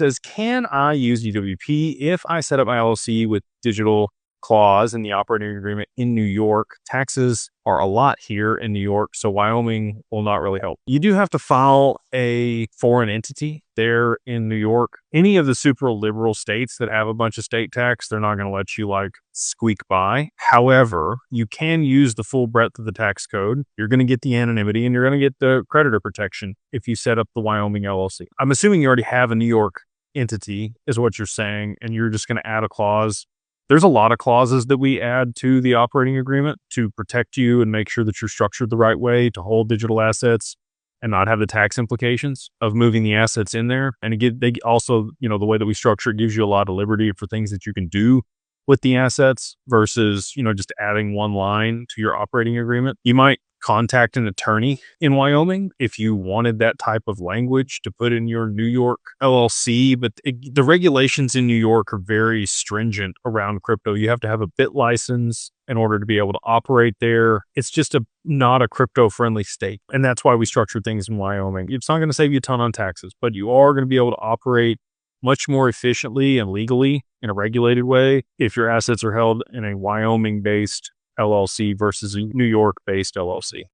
says, can I use UWP if I set up my LLC with digital clause in the operating agreement in New York? Taxes are a lot here in New York, so Wyoming will not really help. You do have to file a foreign entity there in New York. Any of the super liberal states that have a bunch of state tax, they're not going to let you like squeak by. However, you can use the full breadth of the tax code. You're going to get the anonymity and you're going to get the creditor protection if you set up the Wyoming LLC. I'm assuming you already have a New York entity is what you're saying, and you're just going to add a clause. There's a lot of clauses that we add to the operating agreement to protect you and make sure that you're structured the right way to hold digital assets and not have the tax implications of moving the assets in there. And again, they also, the way that we structure it gives you a lot of liberty for things that you can do with the assets versus, just adding one line to your operating agreement. You might contact an attorney in Wyoming if you wanted that type of language to put in your New York LLC, but the regulations in New York are very stringent around crypto. You have to have a BIT license in order to be able to operate there. It's just not a crypto-friendly state, and that's why we structure things in Wyoming. It's not going to save you a ton on taxes, but you are going to be able to operate much more efficiently and legally in a regulated way if your assets are held in a Wyoming-based LLC versus a New York-based LLC.